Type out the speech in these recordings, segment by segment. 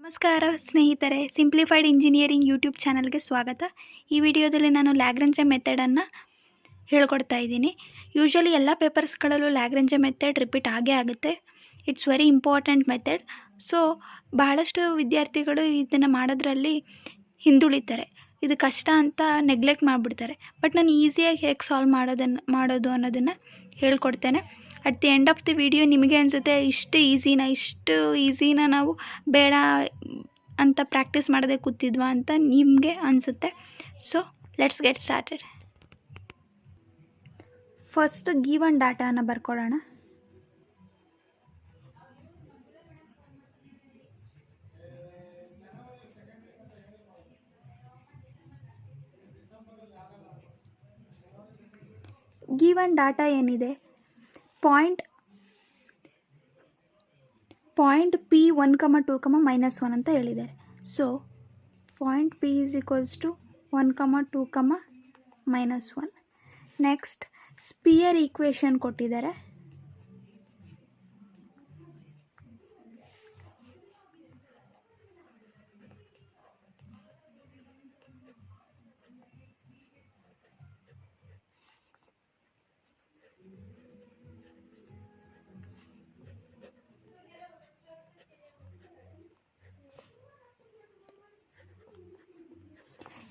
ನಮಸ್ಕಾರ ಸ್ನೇಹಿತರೆ, simplified engineering YouTube ಚಾನಲ್ಗೆ ಸ್ವಾಗತ. ಈ ವಿಡಿಯೋದಲ್ಲಿ ನಾನು ಲ್ಯಾಗ್ರೇಂಜ್ ಮೆಥಡನ್ನು ಹೇಳ್ಕೊಡ್ತಾ ಇದ್ದೀನಿ. ಯೂಶ್ವಲಿ ಎಲ್ಲ ಪೇಪರ್ಸ್ಗಳಲ್ಲೂ ಲ್ಯಾಗ್ರೇಂಜ್ ಮೆಥಡ್ ರಿಪೀಟ್ ಆಗೇ ಆಗುತ್ತೆ. It's very important method. So ಬಹಳಷ್ಟು ವಿದ್ಯಾರ್ಥಿಗಳು ಇದನ್ನು ಮಾಡೋದ್ರಲ್ಲಿ ಹಿಂದುಳಿತಾರೆ. ಇದು ಕಷ್ಟ ಅಂತ ನೆಗ್ಲೆಕ್ಟ್ ಮಾಡಿಬಿಡ್ತಾರೆ. ಬಟ್ ನಾನು ಈಸಿಯಾಗಿ ಹೇಗೆ ಸಾಲ್ವ್ ಮಾಡೋದು ಅನ್ನೋದನ್ನು ಹೇಳ್ಕೊಡ್ತೇನೆ. At the end of the video ನಿಮಗೆ ಅನಿಸುತ್ತೆ ಇಷ್ಟು ಈಸಿನ ನಾವು ಬೇಡ ಅಂತ ಪ್ರಾಕ್ಟೀಸ್ ಮಾಡೋದೇ ಕೂತಿದ್ವಾ ಅಂತ ನಿಮಗೆ ಅನಿಸುತ್ತೆ. So let's get started. First given ಡಾಟಾನ ಬರ್ಕೊಳ್ಳೋಣ. ಗಿವನ್ ಡಾಟಾ ಏನಿದೆ, ಪಾಯಿಂಟ್ P 1, 2, -1 ಅಂತ ಹೇಳಿದ್ದಾರೆ. So point P is equals to 1, 2, -1. Next sphere equation ಕೊಟ್ಟಿದ್ದಾರೆ.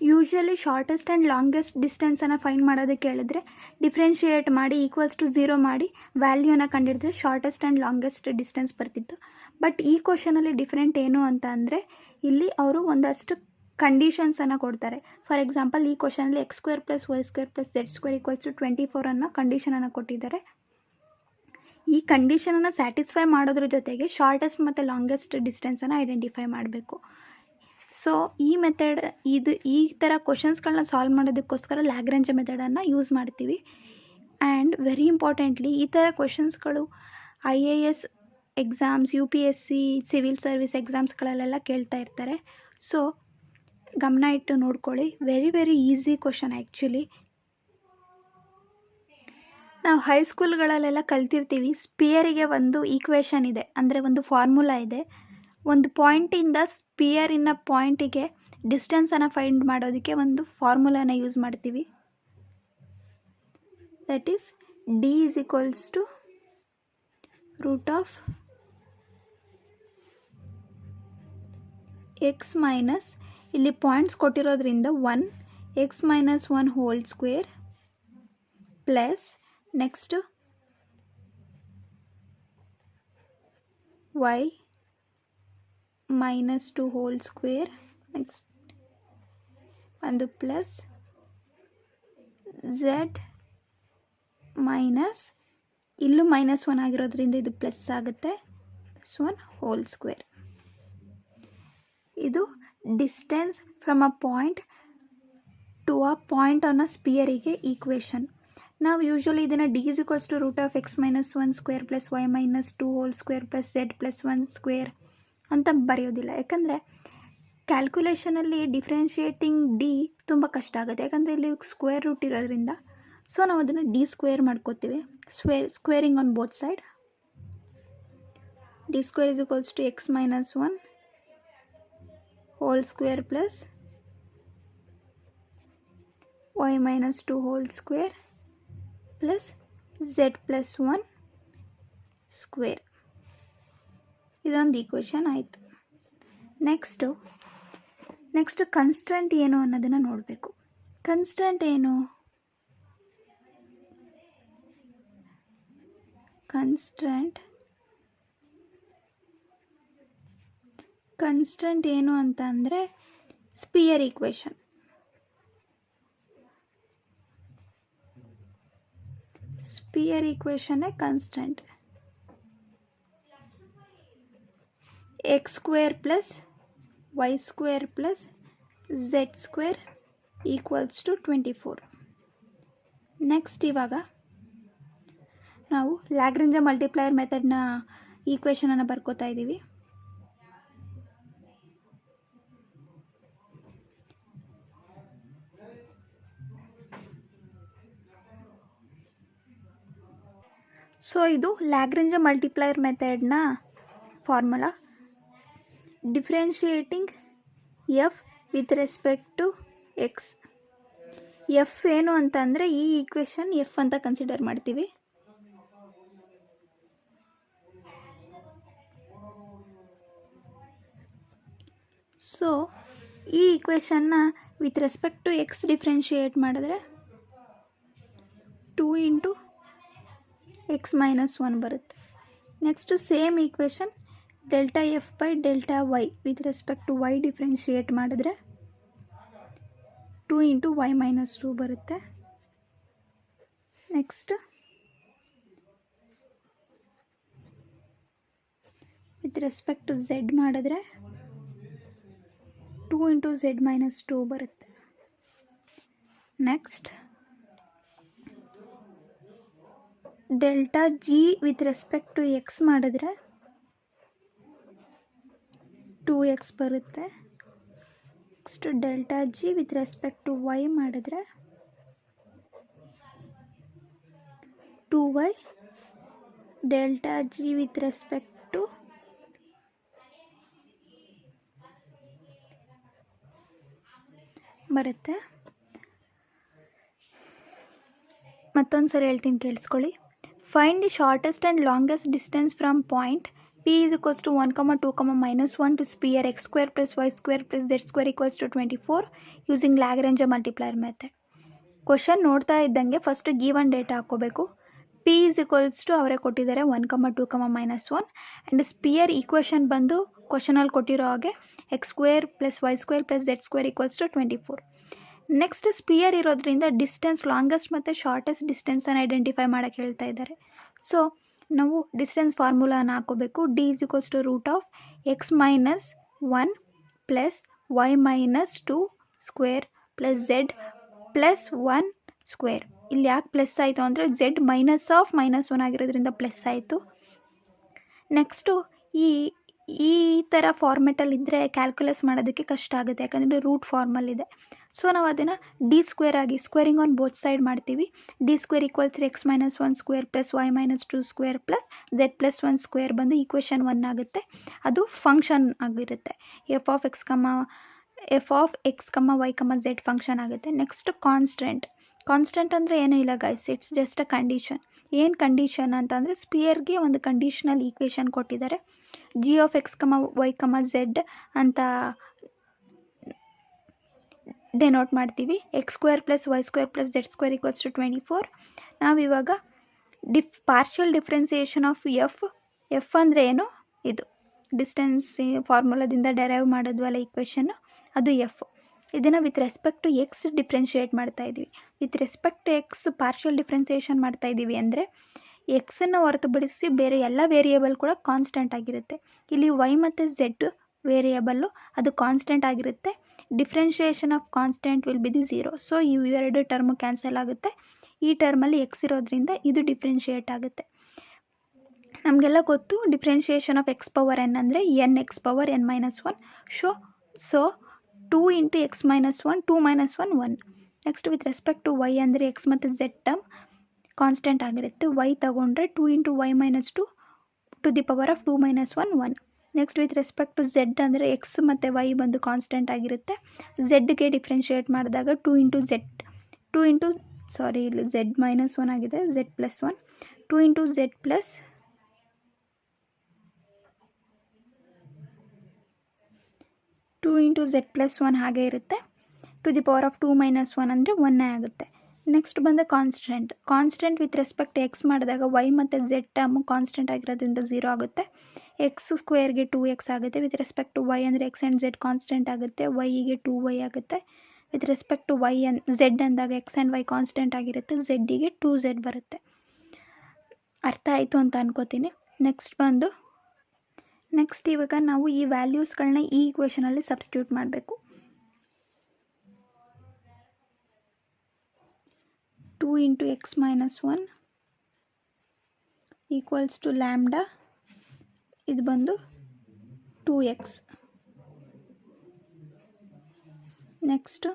ಯೂಶ್ವಲಿ ಶಾರ್ಟೆಸ್ಟ್ ಆ್ಯಂಡ್ ಲಾಂಗೆಸ್ಟ್ ಡಿಸ್ಟೆನ್ಸನ್ನು ಫೈಂಡ್ ಮಾಡೋದಕ್ಕೆ ಹೇಳಿದ್ರೆ ಡಿಫ್ರೆನ್ಷಿಯೇಟ್ ಮಾಡಿ ಈಕ್ವಲ್ಸ್ ಟು 0 ಮಾಡಿ ವ್ಯಾಲ್ಯೂನ ಕಂಡಿಡಿದ್ರೆ ಶಾರ್ಟೆಸ್ಟ್ ಆ್ಯಂಡ್ ಲಾಂಗೆಸ್ಟ್ ಡಿಸ್ಟೆನ್ಸ್ ಬರ್ತಿತ್ತು. ಬಟ್ ಈ ಕ್ವಶನಲ್ಲಿ ಡಿಫ್ರೆಂಟ್ ಏನು ಅಂತ ಅಂದರೆ, ಇಲ್ಲಿ ಅವರು ಒಂದಷ್ಟು ಕಂಡೀಷನ್ಸನ್ನು ಕೊಡ್ತಾರೆ. ಫಾರ್ ಎಕ್ಸಾಂಪಲ್, ಈ ಕ್ವಶನಲ್ಲಿ x² + y² + z² = 24 ಅನ್ನೋ ಕಂಡೀಷನನ್ನು ಕೊಟ್ಟಿದ್ದಾರೆ. ಈ ಕಂಡೀಷನನ್ನು ಸ್ಯಾಟಿಸ್ಫೈ ಮಾಡೋದ್ರ ಜೊತೆಗೆ ಶಾರ್ಟೆಸ್ಟ್ ಮತ್ತು ಲಾಂಗೆಸ್ಟ್ ಡಿಸ್ಟೆನ್ಸನ್ನು ಐಡೆಂಟಿಫೈ ಮಾಡಬೇಕು. ಸೊ ಈ ಥರ ಕ್ವಶನ್ಸ್ಗಳನ್ನ ಸಾಲ್ವ್ ಮಾಡೋದಕ್ಕೋಸ್ಕರ ಲ್ಯಾಗ್ರೇಂಜ್ ಮೆಥಡನ್ನು ಯೂಸ್ ಮಾಡ್ತೀವಿ. ಆ್ಯಂಡ್ ವೆರಿ ಇಂಪಾರ್ಟೆಂಟ್ಲಿ, ಈ ಥರ ಕ್ವಶನ್ಸ್ಗಳು IAS exams, UPSC, civil service ಎಕ್ಸಾಮ್ಸ್ಗಳಲ್ಲೆಲ್ಲ ಕೇಳ್ತಾ ಇರ್ತಾರೆ. ಸೊ ಗಮನ ಇಟ್ಟು ನೋಡ್ಕೊಳ್ಳಿ. Very easy question actually. ನಾವು ಹೈಸ್ಕೂಲ್ಗಳಲ್ಲೆಲ್ಲ ಕಲ್ತಿರ್ತೀವಿ, ಸ್ಪಿಯರಿಗೆ ಒಂದು ಈಕ್ವೇಷನ್ ಇದೆ, ಅಂದರೆ ಒಂದು ಫಾರ್ಮುಲಾ ಇದೆ. ಒಂದು ಪಾಯಿಂಟಿಂದ ಸ್ಪಿಯರಿನ ಪಾಯಿಂಟಿಗೆ ಡಿಸ್ಟೆನ್ಸನ್ನು ಫೈಂಡ್ ಮಾಡೋದಕ್ಕೆ ಒಂದು ಫಾರ್ಮುಲಾನ ಯೂಸ್ ಮಾಡ್ತೀವಿ. That is D is equals to √x minus, ಇಲ್ಲಿ ಪಾಯಿಂಟ್ಸ್ ಕೊಟ್ಟಿರೋದ್ರಿಂದ 1 x - 1 whole square plus next y -2 whole square, next ಒಂದು ಪ್ಲಸ್ z ಮೈನಸ್, ಇಲ್ಲೂ -1 ಆಗಿರೋದ್ರಿಂದ ಇದು ಪ್ಲಸ್ ಆಗುತ್ತೆ, +1 ಹೋಲ್ ಸ್ಕ್ವೇರ್. ಇದು distance from a point to a point on a ಸ್ಪಿಯರಿಗೆ equation. ನಾವು ಯೂಶ್ವಲಿ ಇದನ್ನು D is equals to √x - 1 square plus y -2 whole square plus z +1 square ಅಂತ ಬರೆಯೋದಿಲ್ಲ. ಯಾಕಂದರೆ ಕ್ಯಾಲ್ಕುಲೇಷನಲ್ಲಿ ಡಿಫ್ರೆನ್ಷಿಯೇಟಿಂಗ್ D ತುಂಬ ಕಷ್ಟ ಆಗುತ್ತೆ, ಯಾಕಂದರೆ ಇಲ್ಲಿ ಸ್ಕ್ವೇರ್ ರೂಟ್ ಇರೋದ್ರಿಂದ. ಸೊ ನಾವು ಅದನ್ನು D² ಮಾಡ್ಕೋತೀವಿ, squaring on both side. D² is equals to x - 1 whole square plus y -2 whole square plus z +1 square. ಇದೊಂದು ಈಕ್ವೇಷನ್ ಆಯಿತು. ನೆಕ್ಸ್ಟ್ ಕನ್ಸ್ಟೆಂಟ್ ಏನು ಅನ್ನೋದನ್ನು ನೋಡಬೇಕು. ಕನ್ಸ್ಟೆಂಟ್ ಏನು? ಕನ್ಸ್ಟೆಂಟ್ ಏನು ಅಂತ ಅಂದರೆ ಸ್ಪಿಯರ್ ಈಕ್ವೇಷನ್. ಸ್ಪಿಯರ್ ಈಕ್ವೇಷನ್ನೇ constant. x² + y² + z² = 24. Next ಇವಾಗ ನಾವು ಲ್ಯಾಗ್ರೇಂಜ್ ಮಲ್ಟಿಪ್ಲೈಯರ್ ಮೆಥಡ್ನ ಈಕ್ವೇಷನನ್ನು ಬರ್ಕೋತಾ ಇದ್ದೀವಿ. ಸೊ ಇದು ಲ್ಯಾಗ್ರೇಂಜ್ ಮಲ್ಟಿಪ್ಲೈಯರ್ ಮೆಥಡ್ನ formula. Differentiating f with respect to x. F ಏನು ಅಂತ ಅಂದರೆ ಈ ಈಕ್ವೇಷನ್ ಎಫ್ ಅಂತ ಕನ್ಸಿಡರ್ ಮಾಡ್ತೀವಿ. ಸೊ ಈ ಈಕ್ವೇಷನ್ನ with respect to X differentiate ಮಾಡಿದ್ರೆ 2 ಇಂಟು ಎಕ್ಸ್ ಮೈನಸ್ 1 ಬರುತ್ತೆ. Next same equation delta f by delta y with respect to y differentiate ಮಾಡಿದ್ರೆ 2 ಇಂಟು ವೈ ಮೈನಸ್ 2 ಬರುತ್ತೆ. Next with respect to z ಮಾಡಿದ್ರೆ 2 into z minus 2 ಬರುತ್ತೆ. Next delta G with respect to X ಮಾಡಿದ್ರೆ 2x ಬರುತ್ತೆ. Next delta G with respect to Y ಮಾಡಿದ್ರೆ 2y. Delta G with respect to ಬರುತ್ತೆ. ಮತ್ತೊಂದು ಸರಿ ಹೇಳ್ತೀನಿ ಕೇಳಿಸ್ಕೊಳ್ಳಿ. Find the shortest and longest distance from point P is equals to 1, 2, minus 1 to sphere x square plus y square plus z square equals to 24 using Lagrange multiplier method. Question ನೋಡ್ತಾ ಇದ್ದಂಗೆ first given data ಹಾಕೋಬೇಕು. P is equals to ಅವರೇ ಕೊಟ್ಟಿದ್ದಾರೆ 1, 2, minus 1 and spear equation ಬಂದು ಕ್ವಶನಲ್ಲಿ ಕೊಟ್ಟಿರೋ ಹಾಗೆ x square plus y square plus z square equals to 24. Next sphere ಇರೋದ್ರಿಂದ distance longest ಮತ್ತು ಶಾರ್ಟೆಸ್ಟ್ ಡಿಸ್ಟೆನ್ಸನ್ನು ಐಡೆಂಟಿಫೈ ಮಾಡೋಕ್ಕೆ ಹೇಳ್ತಾ ಇದ್ದಾರೆ. ಸೊ ನಾವು ಡಿಸ್ಟೆನ್ಸ್ ಫಾರ್ಮುಲಾನ ಹಾಕೋಬೇಕು. D is equals to root of X minus 1 plus Y minus 2 square plus Z plus 1 square. ಇಲ್ಲಿ ಯಾಕೆ ಪ್ಲಸ್ ಆಯಿತು ಅಂದರೆ ಝೆಡ್ ಮೈನಸ್ ಆಫ್ ಮೈನಸ್ 1 ಆಗಿರೋದ್ರಿಂದ ಪ್ಲಸ್ ಆಯಿತು. ನೆಕ್ಸ್ಟು ಈ ಥರ ಫಾರ್ಮೆಟಲ್ಲಿ ಇದ್ದರೆ ಕ್ಯಾಲ್ಕುಲಸ್ ಮಾಡೋದಕ್ಕೆ ಕಷ್ಟ ಆಗುತ್ತೆ, ಯಾಕಂದರೆ ರೂಟ್ ಫಾರ್ಮಲ್ಲಿದೆ. ಸೊ ನಾವು ಅದನ್ನು ಡಿ ಸ್ಕ್ವೇರ್ ಆಗಿ ಸ್ಕ್ವೇರಿಂಗ್ ಆನ್ ಬೋತ್ ಸೈಡ್ ಮಾಡ್ತೀವಿ. D square equals X minus 1 square plus Y minus 2 square plus Z plus 1 square ಬಂದು ಈಕ್ವೇಷನ್ 1 ಆಗುತ್ತೆ. ಅದು ಫಂಕ್ಷನ್ ಆಗಿರುತ್ತೆ. F of X Y Z function ಆಗುತ್ತೆ. ನೆಕ್ಸ್ಟ್ ಕಾನ್ಸ್ಟೆಂಟ್ ಅಂದರೆ ಏನೂ ಇಲ್ಲ guys, it's just a condition. ಏನು ಕಂಡೀಷನ್ ಅಂತಂದರೆ ಸ್ಪಿಯರ್ಗೆ ಒಂದು ಕಂಡೀಷನಲ್ ಈಕ್ವೇಷನ್ ಕೊಟ್ಟಿದ್ದಾರೆ. G of X Y Z ಅಂತ ಡೆನೋಟ್ ಮಾಡ್ತೀವಿ. X square plus Y square plus Z square equals to 24. ನಾವಿವಾಗ ಪಾರ್ಷಿಯಲ್ ಡಿಫ್ರೆನ್ಸಿಯೇಷನ್ ಆಫ್ ಎಫ್ ಅಂದರೆ ಏನು, ಇದು ಡಿಸ್ಟೆನ್ಸ್ ಫಾರ್ಮುಲಾದಿಂದ ಡೆರೈವ್ ಮಾಡಿದ್ವಲ್ಲ ಈಕ್ವೇಷನ್ನು, ಅದು ಎಫ್. ಇದನ್ನು with respect to X differentiate ಮಾಡ್ತಾ ಇದ್ವಿ. With respect to X partial differentiation ಮಾಡ್ತಾ ಇದ್ದೀವಿ ಅಂದರೆ ಎಕ್ಸನ್ನು ಹೊರತುಪಡಿಸಿ ಬೇರೆ ಎಲ್ಲ ವೇರಿಯೇಬಲ್ ಕೂಡ ಕಾನ್ಸ್ಟೆಂಟ್ ಆಗಿರುತ್ತೆ. ಇಲ್ಲಿ ವೈ ಮತ್ತು ಝೆಡ್ ವೇರಿಯೇಬಲ್ಲು ಅದು ಕಾನ್ಸ್ಟೆಂಟ್ ಆಗಿರುತ್ತೆ. Differentiation of constant will be the 0. So ಇವೆರಡು ಟರ್ಮು ಕ್ಯಾನ್ಸಲ್ ಆಗುತ್ತೆ. ಈ ಟರ್ಮಲ್ಲಿ ಎಕ್ಸ್ ಇರೋದ್ರಿಂದ ಇದು ಡಿಫ್ರೆನ್ಷಿಯೇಟ್ ಆಗುತ್ತೆ. ನಮಗೆಲ್ಲ ಗೊತ್ತು differentiation of x power n ಅಂದರೆ n x power n minus 1. So 2 into X minus 1 2 minus 1 1. Next with respect to Y ಅಂದರೆ ಎಕ್ಸ್ ಮತ್ತು ಝೆಡ್ ಟರ್ಮ್ ಕಾನ್ಸ್ಟೆಂಟ್ ಆಗಿರುತ್ತೆ. ವೈ ತಗೊಂಡ್ರೆ 2 into y minus 2 to the power of 2 minus 1 1. Next with respect to z ಅಂದರೆ x ಮತ್ತು y ಬಂದು constant ಆಗಿರುತ್ತೆ. ಝೆಡ್ಗೆ differentiate ಮಾಡಿದಾಗ 2 ಇಂಟು ಇಲ್ಲಿ ಝೆಡ್ ಮೈನಸ್ 1 ಆಗಿದೆ, Z plus 1 2 into Z plus 2 into Z plus 1 ಹಾಗೆ ಇರುತ್ತೆ. To the power of 2 minus 1 ಅಂದರೆ 1 ಆಗುತ್ತೆ. ನೆಕ್ಸ್ಟ್ ಬಂದ ಕಾನ್ಸ್ಟೆಂಟ್ ವಿತ್ ರೆಸ್ಪೆಕ್ಟ್ ಎಕ್ಸ್ ಮಾಡಿದಾಗ ವೈ ಮತ್ತು ಝೆಡ್ ಟರ್ಮು ಕಾನ್ಸ್ಟೆಂಟ್ ಆಗಿರೋದ್ರಿಂದ 0 ಆಗುತ್ತೆ. ಎಕ್ಸ್ ಸ್ಕ್ವೇರ್ಗೆ 2x ಆಗುತ್ತೆ. ವಿತ್ ರೆಸ್ಪೆಕ್ಟ್ ಟು ವೈ ಅಂದರೆ ಎಕ್ಸ್ ಆ್ಯಂಡ್ ಝೆಡ್ ಕಾನ್ಸ್ಟೆಂಟ್ ಆಗುತ್ತೆ. ವೈಗೆ 2y ಆಗುತ್ತೆ. With respect to Y Z ಅಂದಾಗ ಎಕ್ಸ್ ಆ್ಯಂಡ್ ವೈ ಕಾನ್ಸ್ಟೆಂಟ್ ಆಗಿರುತ್ತೆ. ಝೆಡ್ಡಿಗೆ 2z ಬರುತ್ತೆ. ಅರ್ಥ ಆಯಿತು ಅಂತ ಅನ್ಕೋತೀನಿ. ನೆಕ್ಸ್ಟ್ ಇವಾಗ ನಾವು ಈ ವ್ಯಾಲ್ಯೂಸ್ಗಳನ್ನ ಈ ಈಕ್ವೇಷನಲ್ಲಿ ಸಬ್ಸ್ಟಿಟ್ಯೂಟ್ ಮಾಡಬೇಕು. 2 into X minus 1 equals to lambda, ಇದು ಬಂದು 2x. ನೆಕ್ಸ್ಟ್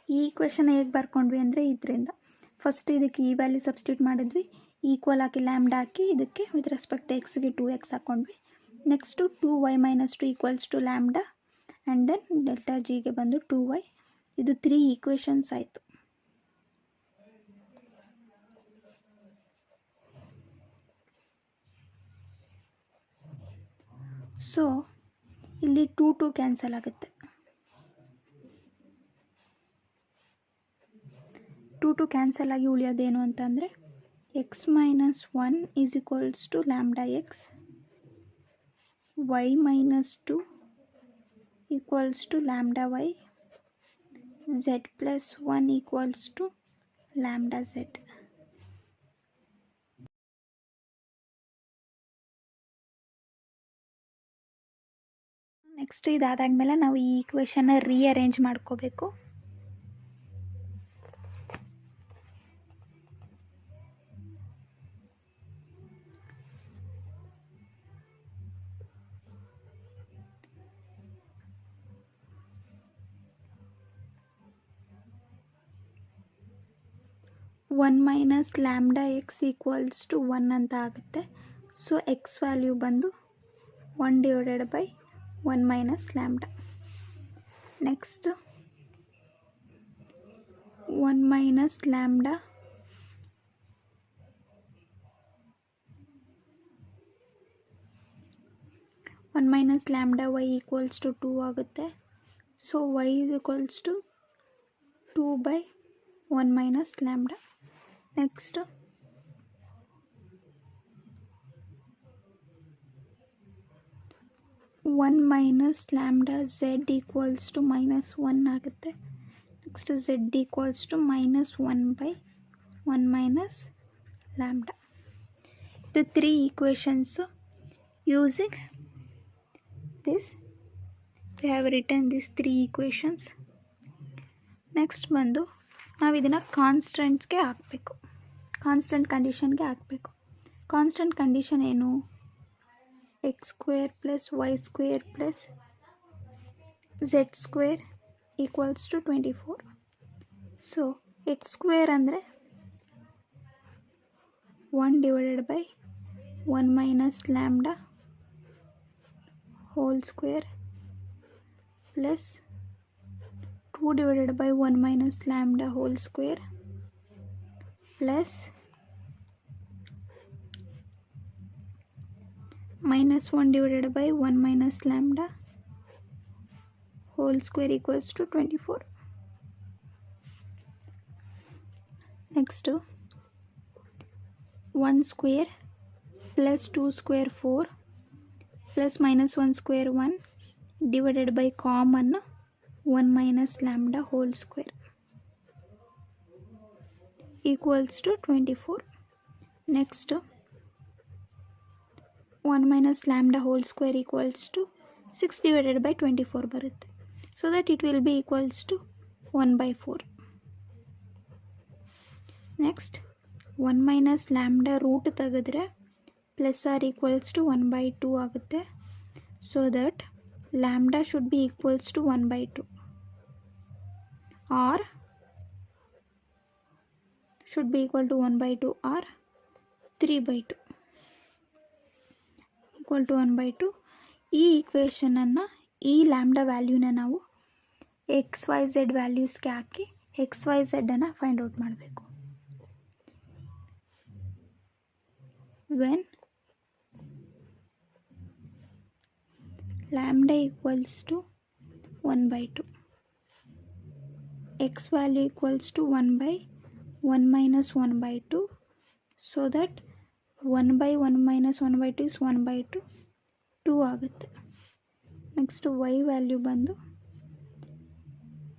ಈ ಈಕ್ವೇಷನ್ ಹೇಗೆ ಬರ್ಕೊಂಡ್ವಿ ಅಂದರೆ ಇದರಿಂದ ಫಸ್ಟ್ ಇದಕ್ಕೆ ಈ ವ್ಯಾಲ್ಯೂ ಸಬ್ಸ್ಟಿಟ್ಯೂಟ್ ಮಾಡಿದ್ವಿ, ಈಕ್ವಲ್ ಹಾಕಿ ಲ್ಯಾಂಬ್ಡಾ ಹಾಕಿ ಇದಕ್ಕೆ ವಿತ್ ರೆಸ್ಪೆಕ್ಟ್ ಎಕ್ಸ್ಗೆ 2x ಹಾಕ್ಕೊಂಡ್ವಿ. Next 2y - 2 equals to lambda and then delta ಜಿಗೆ ಬಂದು 2y. ಇದು 3 ಈಕ್ವೇಷನ್ಸ್ ಆಯಿತು. ಸೊ ಇಲ್ಲಿ 2 ಕ್ಯಾನ್ಸಲ್ ಆಗುತ್ತೆ. 2 ಕ್ಯಾನ್ಸಲ್ ಆಗಿ ಉಳಿಯೋದೇನು ಅಂತಂದರೆ x - 1 is equals to lambda x, y - 2 equals to lambda y, z + 1 equals to lambda z. Next ಇದಾದಾದ್ಮೇಲೆ ನಾವು ಈ ಈಕ್ವೇಷನ್ನ ರೀಅರೇಂಜ್ ಮಾಡ್ಕೋಬೇಕು. One minus lambda x equals to 1 ಅಂತ ಆಗುತ್ತೆ. ಸೊ ಎಕ್ಸ್ ವ್ಯಾಲ್ಯೂ ಬಂದು 1/1 - lambda. Next 1 - lambda y equals to 2 ಆಗುತ್ತೆ. So y is equals to 2/1 - lambda. Next 1 - lambda z equals to -1 ಆಗುತ್ತೆ. Next z equals to -1/1 - lambda. ಇದು 3 equations. Using this we have written these 3 equations. ನೆಕ್ಸ್ಟ್ ಬಂದು ನಾವು ಇದನ್ನು ಕಾನ್ಸ್ಟೆಂಟ್ಸ್ಗೆ ಹಾಕಬೇಕು, constant ಕಂಡೀಷನ್ಗೆ ಹಾಕಬೇಕು. Constant condition ಏನು? x² + y² + z² equals to 24. So x² ಅಂದರೆ 1/1 - lambda whole square plus 2/1 - lambda whole square plus -1/1 - lambda whole square equals to 24. Next 1 square plus 2 square 4 plus -1 square 1 divided by common 1 - lambda whole square equals to 24. Next 1 - lambda whole square equals to 6/24 ಬರುತ್ತೆ. So that it will be equals to 1/4. Next 1 - lambda root ತೆಗೆದ್ರೆ plus R equals to 1/2 ಆಗುತ್ತೆ. So that lambda should be equals to 1/2 or should be equal to 1/2 or 3/2 equal to 1/2. ಈ ಈಕ್ವೇಷನನ್ನು, ಈ lambda ವ್ಯಾಲ್ಯೂನ ನಾವು XYZ ವ್ಯಾಲ್ಯೂಸ್ಗೆ ಹಾಕಿ XYZ ಅನ್ನು find out ಮಾಡಬೇಕು. When lambda equals to 1/2, X value equals to 1/1 minus 1/2, so that 1/1 minus 1/2 is 1/2, 2 ಆಗುತ್ತೆ. Next y value ಬಂದು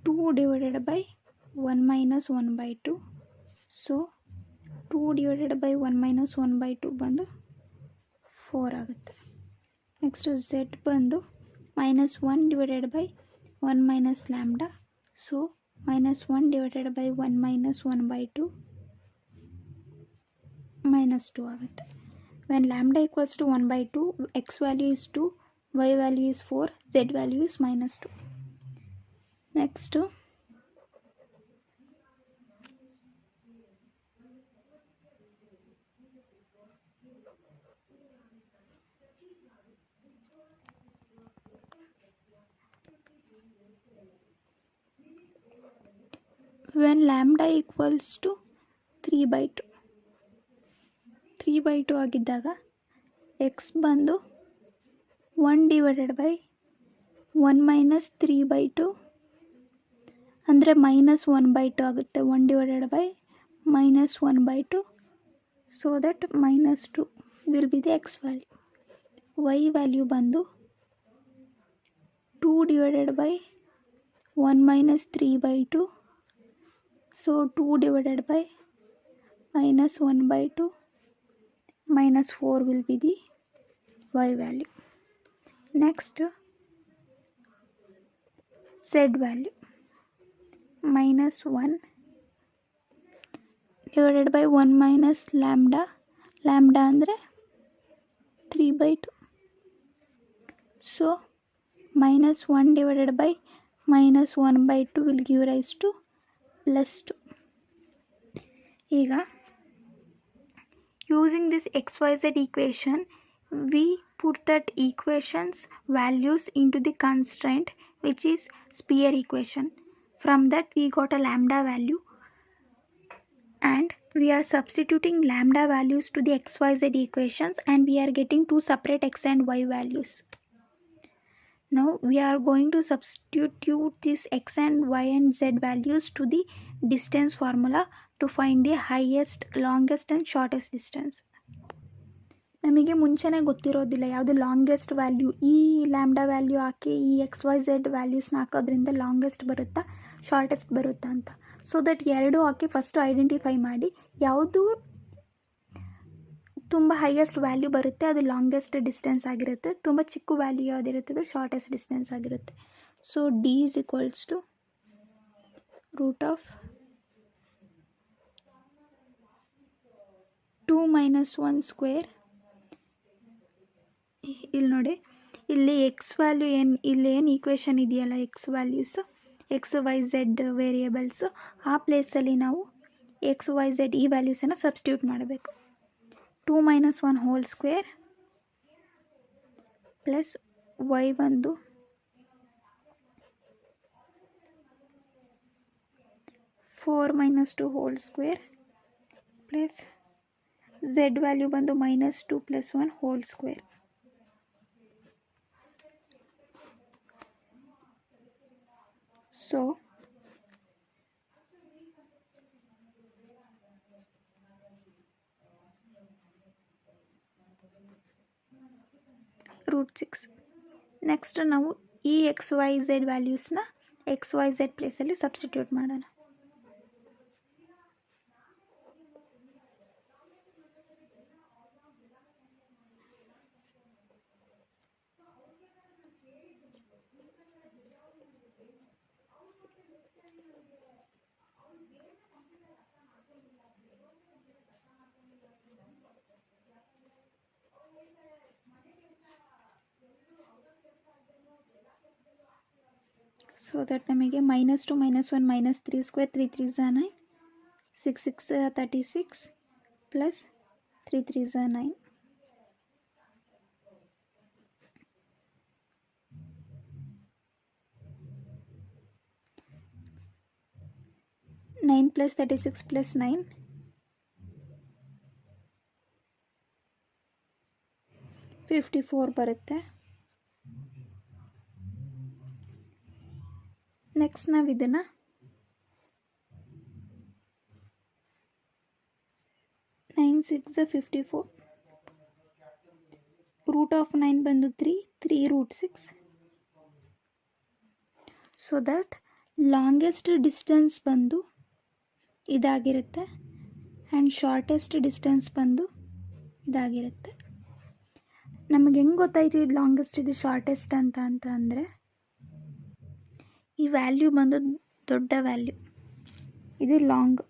2/1 minus 1/2, ಸೊ 2/1 minus 1/2 ಬಂದು 4 ಆಗುತ್ತೆ. ನೆಕ್ಸ್ಟ್ z ಬಂದು -1/1 minus ಲ್ಯಾಂಬ್ಡಾ, ಸೊ -1/1 minus 1/2 -2 ಆಗುತ್ತೆ. When lambda equals to 1/2, x value is 2, y value is 4, z value is -2. Next when lambda equals to 3/2 3/2 ಆಗಿದ್ದಾಗ X ಬಂದು 1/1 minus 3/2 ಅಂದರೆ -1/2 ಆಗುತ್ತೆ. 1/-1/2 so that -2 will be the X value. Y value ಬಂದು 2/1 minus 3/2 so 2/-1/2 -4 will be the y value. Next, z value -1 divided by 1 minus lambda ಅಂದರೆ 3/2 so -1 divided by -1/2 will give rise to +2. ಈಗ using this xyz equation we put that equation's values into the constraint which is sphere equation. From that we got a lambda value and we are substituting lambda values to the xyz equations and we are getting two separate x and y values. Now we are going to substitute this x and y and z values to the distance formula to find the highest, longest and shortest distance. ನಮಗೆ ಮುಂಚೆನೇ ಗೊತ್ತಿರೋದಿಲ್ಲ ಯಾವುದು longest value. ಈ lambda value ಹಾಕಿ ಈ XYZ ವ್ಯಾಲ್ಯೂಸ್ನ ಹಾಕೋದ್ರಿಂದ longest ಬರುತ್ತಾ shortest ಬರುತ್ತಾ ಅಂತ. ಸೊ ದಟ್ ಎರಡೂ ಹಾಕಿ ಫಸ್ಟು ಐಡೆಂಟಿಫೈ ಮಾಡಿ ಯಾವುದು ತುಂಬ ಹೈಯೆಸ್ಟ್ ವ್ಯಾಲ್ಯೂ ಬರುತ್ತೆ ಅದು ಲಾಂಗೆಸ್ಟ್ ಡಿಸ್ಟೆನ್ಸ್ ಆಗಿರುತ್ತೆ, ತುಂಬ ಚಿಕ್ಕ ವ್ಯಾಲ್ಯೂ ಯಾವುದಿರುತ್ತೆ ಅದು ಶಾರ್ಟೆಸ್ಟ್ ಡಿಸ್ಟೆನ್ಸ್ ಆಗಿರುತ್ತೆ. So D is equals to √2 - 1 square. ಇಲ್ಲಿ ನೋಡಿ, ಇಲ್ಲಿ ಎಕ್ಸ್ ವ್ಯಾಲ್ಯೂ ಇಲ್ಲಿ ಏನು ಈಕ್ವೇಷನ್ ಇದೆಯಲ್ಲ ಎಕ್ಸ್ ವ್ಯಾಲ್ಯೂಸು XYZ ವೇರಿಯೇಬಲ್ಸು ಆ ಪ್ಲೇಸಲ್ಲಿ ನಾವು XYZ ಈ ವ್ಯಾಲ್ಯೂಸನ್ನು ಸಬ್ಸ್ಟಿಟ್ಯೂಟ್ ಮಾಡಬೇಕು. 2 - 1 ಹೋಲ್ ಸ್ಕ್ವೇರ್ ಪ್ಲಸ್ y ಬಂದು 4 - 2 whole square plus z value ಬಂದು -2 + 1 ಹೋಲ್ ಸ್ಕ್ವೇರ್. So √6. ನೆಕ್ಸ್ಟ್ ನಾವು ಈ XYZ ವ್ಯಾಲ್ಯೂಸ್ನ XYZ ಪ್ಲೇಸಲ್ಲಿ ಸಬ್ಸ್ಟಿಟ್ಯೂಟ್ ಮಾಡೋಣ. ಸೊ ದಟ್ ನಮಗೆ -2 - 1 -3 ಸ್ಕ್ವೇರ್ 3 3 = 9 6 6 36 ಪ್ಲಸ್ 3 3 = 9 9 + 36 + 9 54 ಬರುತ್ತೆ. ನೆಕ್ಸ್ಟ್ ನಾವು ಇದನ್ನು ನೈನ್ 6 = 54 √9 ಬಂದು 3 √6. ಸೊ ದಟ್ ಲಾಂಗೆಸ್ಟ್ ಡಿಸ್ಟೆನ್ಸ್ ಬಂದು ಇದಾಗಿರುತ್ತೆ ಆ್ಯಂಡ್ ಶಾರ್ಟೆಸ್ಟ್ ಡಿಸ್ಟೆನ್ಸ್ ಬಂದು ಇದಾಗಿರುತ್ತೆ. ನಮಗೆ ಹೆಂಗೆ ಗೊತ್ತಾಯಿತು ಇದು ಲಾಂಗೆಸ್ಟ್ ಇದು ಶಾರ್ಟೆಸ್ಟ್ ಅಂತ ಅಂದರೆ ಈ ವ್ಯಾಲ್ಯೂ ಬಂದು ದೊಡ್ಡ ವ್ಯಾಲ್ಯೂ, ಇದು ಲಾಂಗ್.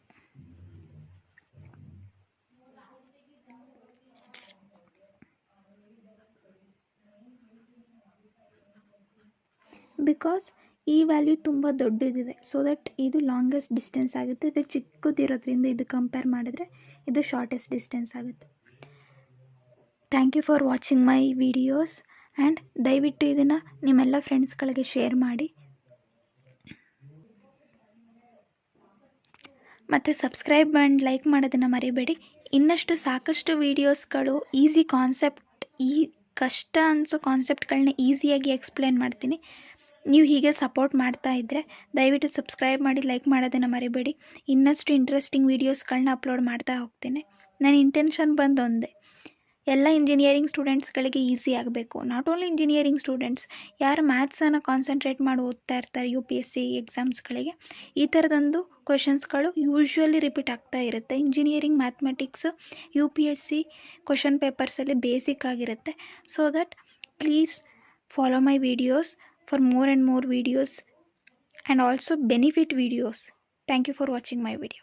ಬಿಕಾಸ್ ಈ ವ್ಯಾಲ್ಯೂ ತುಂಬ ದೊಡ್ಡದಿದೆ ಸೊ ದಟ್ ಇದು ಲಾಂಗೆಸ್ಟ್ ಡಿಸ್ಟೆನ್ಸ್ ಆಗುತ್ತೆ. ಇದು ಚಿಕ್ಕದಿರೋದ್ರಿಂದ ಇದು ಕಂಪೇರ್ ಮಾಡಿದ್ರೆ ಇದು ಶಾರ್ಟೆಸ್ಟ್ ಡಿಸ್ಟೆನ್ಸ್ ಆಗುತ್ತೆ. Thank you for watching my videos and ದಯವಿಟ್ಟು ಇದನ್ನು ನಿಮ್ಮೆಲ್ಲ ಫ್ರೆಂಡ್ಸ್ಗಳಿಗೆ ಶೇರ್ ಮಾಡಿ. ಮತ್ತು ಸಬ್ಸ್ಕ್ರೈಬ್ ಆ್ಯಂಡ್ ಲೈಕ್ ಮಾಡೋದನ್ನು ಮರಿಬೇಡಿ. ಇನ್ನಷ್ಟು ಸಾಕಷ್ಟು ವೀಡಿಯೋಸ್ಗಳು ಈಸಿ ಕಾನ್ಸೆಪ್ಟ್, ಕಷ್ಟ ಅನಿಸೋ ಕಾನ್ಸೆಪ್ಟ್ಗಳನ್ನ ಈಸಿಯಾಗಿ ಎಕ್ಸ್ಪ್ಲೇನ್ ಮಾಡ್ತೀನಿ. ನೀವು ಹೀಗೆ ಸಪೋರ್ಟ್ ಮಾಡ್ತಾ ಇದ್ದರೆ ದಯವಿಟ್ಟು ಸಬ್ಸ್ಕ್ರೈಬ್ ಮಾಡಿ, ಲೈಕ್ ಮಾಡೋದನ್ನು ಮರಿಬೇಡಿ. ಇನ್ನಷ್ಟು ಇಂಟ್ರೆಸ್ಟಿಂಗ್ ವೀಡಿಯೋಸ್ಗಳನ್ನ ಅಪ್ಲೋಡ್ ಮಾಡ್ತಾ ಹೋಗ್ತೀನಿ. ನನ್ನ ಇಂಟೆನ್ಷನ್ ಬಂದು ಒಂದೇ, ಎಲ್ಲ ಇಂಜಿನಿಯರಿಂಗ್ ಸ್ಟೂಡೆಂಟ್ಸ್ಗಳಿಗೆ ಈಸಿ ಆಗಬೇಕು. ನಾಟ್ ಓನ್ಲಿ ಇಂಜಿನಿಯರಿಂಗ್ ಸ್ಟೂಡೆಂಟ್ಸ್, ಯಾರು ಮ್ಯಾಥ್ಸನ್ನು ಕಾನ್ಸಂಟ್ರೇಟ್ ಮಾಡಿ ಓದ್ತಾ ಇರ್ತಾರೆ UPSC ಎಕ್ಸಾಮ್ಸ್ಗಳಿಗೆ, ಈ ಥರದೊಂದು ಕ್ವೆಶನ್ಸ್ಗಳು ಯೂಶ್ವಲಿ ರಿಪೀಟ್ ಆಗ್ತಾ ಇರುತ್ತೆ. ಇಂಜಿನಿಯರಿಂಗ್ ಮ್ಯಾಥಮೆಟಿಕ್ಸು UPSC ಕ್ವೆಶನ್ ಪೇಪರ್ಸಲ್ಲಿ ಬೇಸಿಕ್ ಆಗಿರುತ್ತೆ. So that please follow my videos for more and more videos and also benefit videos. Thank you for watching my video.